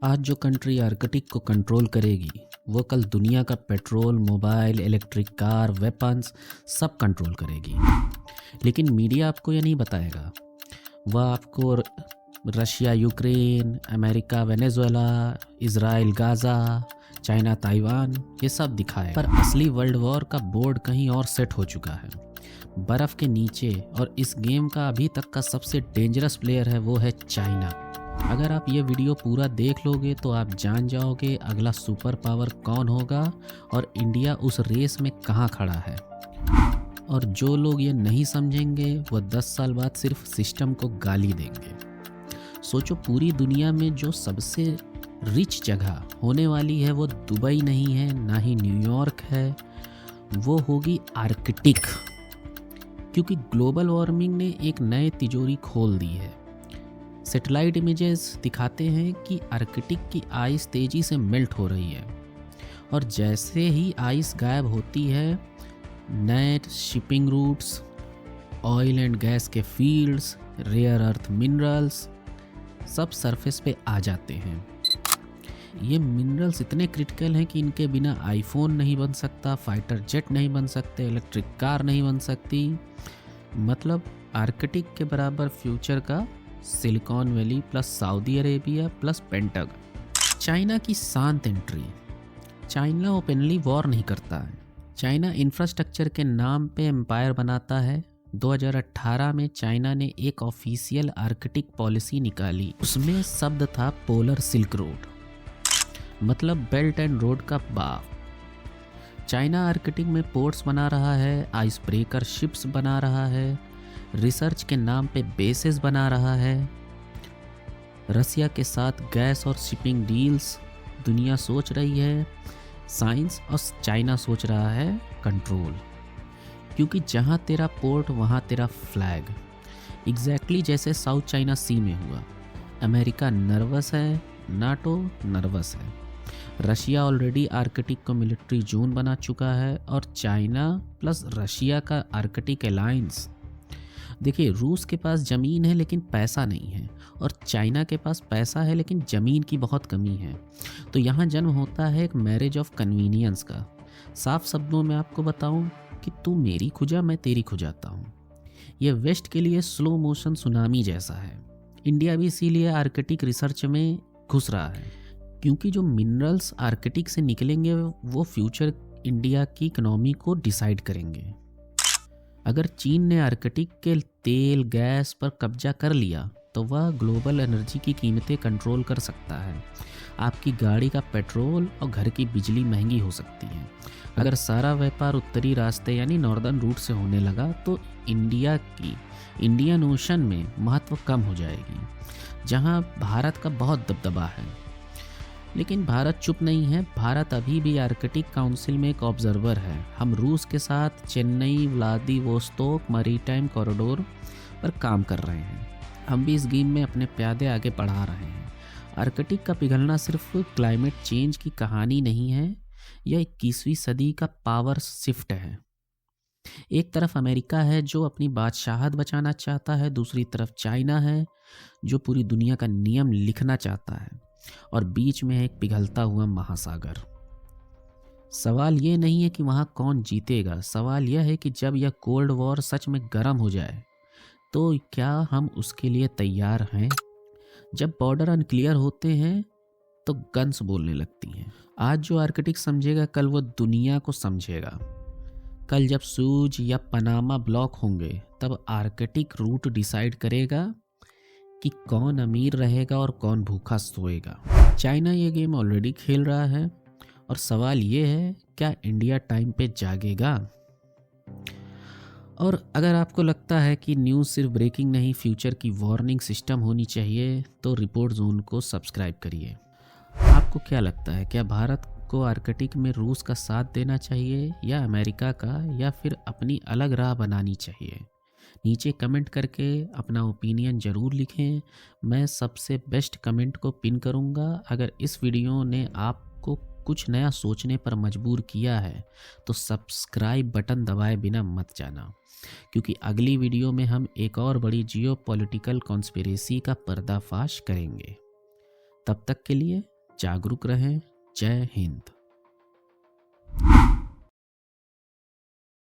आज जो country Arctic को कंट्रोल करेगी वो कल दुनिया का petrol, mobile, electric car, weapons सब कंट्रोल करेगी। लेकिन मीडिया आपको ये नहीं बताएगा। वह आपको Russia Ukraine, America Venezuela, Israel Gaza, China Taiwan ये सब दिखाए, पर असली वर्ल्ड वॉर का बोर्ड कहीं और सेट हो चुका है, बर्फ़ के नीचे। और इस गेम का अभी तक का सबसे डेंजरस प्लेयर है वो है चाइना। अगर आप ये वीडियो पूरा देख लोगे तो आप जान जाओगे अगला सुपर पावर कौन होगा और इंडिया उस रेस में कहाँ खड़ा है। और जो लोग ये नहीं समझेंगे वो 10 साल बाद सिर्फ सिस्टम को गाली देंगे। सोचो, पूरी दुनिया में जो सबसे रिच जगह होने वाली है वो दुबई नहीं है, ना ही न्यूयॉर्क है, वो होगी आर्कटिक। क्योंकि ग्लोबल वार्मिंग ने एक नए तिजोरी खोल दी है। सैटेलाइट इमेजेस दिखाते हैं कि आर्कटिक की आइस तेज़ी से मेल्ट हो रही है, और जैसे ही आइस गायब होती है नए shipping routes, oil and gas के फील्ड्स, रेयर अर्थ मिनरल्स सब सरफेस पे आ जाते हैं। ये मिनरल्स इतने क्रिटिकल हैं कि इनके बिना आईफोन नहीं बन सकता, फाइटर जेट नहीं बन सकते, इलेक्ट्रिक कार नहीं बन सकती। मतलब आर्कटिक के बराबर फ्यूचर का silicon valley plus Saudi Arabia plus pentagon. China की शांत एंट्री। चाइना ओपनली वॉर नहीं करता है। चाइना इंफ्रास्ट्रक्चर के नाम पे एम्पायर बनाता है। 2018 में चाइना ने एक ऑफिशियल आर्कटिक पॉलिसी निकाली। उसमें शब्द था पोलर सिल्क रोड, मतलब बेल्ट एंड रोड का बाप। चाइना आर्कटिक में पोर्ट्स बना रहा है, आइस ब्रेकर शिप्स बना रहा है, रिसर्च के नाम पे बेसेस बना रहा है। रसिया के साथ गैस और शिपिंग डील्स। दुनिया सोच रही है साइंस और चाइना सोच रहा है कंट्रोल। क्योंकि जहाँ तेरा पोर्ट वहाँ तेरा फ्लैग। एग्जैक्टली जैसे साउथ चाइना सी में हुआ। अमेरिका नर्वस है, नाटो नर्वस है। रशिया ऑलरेडी आर्कटिक को मिलिट्री जोन बना चुका है, और चाइना प्लस रशिया का आर्कटिक अलायंस। देखिए, रूस के पास ज़मीन है लेकिन पैसा नहीं है, और चाइना के पास पैसा है लेकिन ज़मीन की बहुत कमी है। तो यहाँ जन्म होता है एक मैरिज ऑफ कन्वीनियंस का। साफ शब्दों में आपको बताऊँ कि तू मेरी खुजा मैं तेरी खुजाता हूँ। ये वेस्ट के लिए स्लो मोशन सुनामी जैसा है। इंडिया भी इसीलिए आर्कटिक रिसर्च में घुस रहा है, क्योंकि जो मिनरल्स आर्कटिक से निकलेंगे वो फ्यूचर इंडिया की इकोनॉमी को डिसाइड करेंगे। अगर चीन ने आर्कटिक के तेल गैस पर कब्जा कर लिया तो वह ग्लोबल एनर्जी की कीमतें कंट्रोल कर सकता है। आपकी गाड़ी का पेट्रोल और घर की बिजली महंगी हो सकती है। अगर सारा व्यापार उत्तरी रास्ते यानी नॉर्दर्न रूट से होने लगा तो इंडिया की इंडियन ओशन में महत्व कम हो जाएगी, जहां भारत का बहुत दबदबा है। लेकिन भारत चुप नहीं है। भारत अभी भी आर्कटिक काउंसिल में एक ऑब्जर्वर है। हम रूस के साथ चेन्नई व्लादिवोस्तोक मैरीटाइम कॉरिडोर पर काम कर रहे हैं। हम भी इस गेम में अपने प्यादे आगे बढ़ा रहे हैं। आर्कटिक का पिघलना सिर्फ क्लाइमेट चेंज की कहानी नहीं है, यह 21वीं सदी का पावर शिफ्ट है। एक तरफ अमेरिका है जो अपनी बादशाहत बचाना चाहता है, दूसरी तरफ चाइना है जो पूरी दुनिया का नियम लिखना चाहता है, और बीच में है एक पिघलता हुआ महासागर। सवाल ये नहीं है कि वहाँ कौन जीतेगा, सवाल यह है कि जब यह कोल्ड वॉर सच में गर्म हो जाए तो क्या हम उसके लिए तैयार हैं। जब बॉर्डर अनक्लियर होते हैं तो गन्स बोलने लगती हैं। आज जो आर्कटिक समझेगा कल वो दुनिया को समझेगा। कल जब सूज या पनामा ब्लॉक होंगे तब आर्कटिक रूट डिसाइड करेगा कि कौन अमीर रहेगा और कौन भूखा सोएगा। चाइना ये गेम ऑलरेडी खेल रहा है, और सवाल ये है क्या इंडिया टाइम पे जागेगा। और अगर आपको लगता है कि न्यूज़ सिर्फ ब्रेकिंग नहीं फ्यूचर की वार्निंग सिस्टम होनी चाहिए तो रिपोर्ट जोन को सब्सक्राइब करिए। आपको क्या लगता है, क्या भारत को आर्कटिक में रूस का साथ देना चाहिए या अमेरिका का, या फिर अपनी अलग राह बनानी चाहिए? नीचे कमेंट करके अपना ओपिनियन ज़रूर लिखें। मैं सबसे बेस्ट कमेंट को पिन करूंगा। अगर इस वीडियो ने आपको कुछ नया सोचने पर मजबूर किया है तो सब्सक्राइब बटन दबाए बिना मत जाना, क्योंकि अगली वीडियो में हम एक और बड़ी जियोपॉलिटिकल कॉन्स्पिरेसी का पर्दाफाश करेंगे। तब तक के लिए जागरूक रहें। जय हिंद।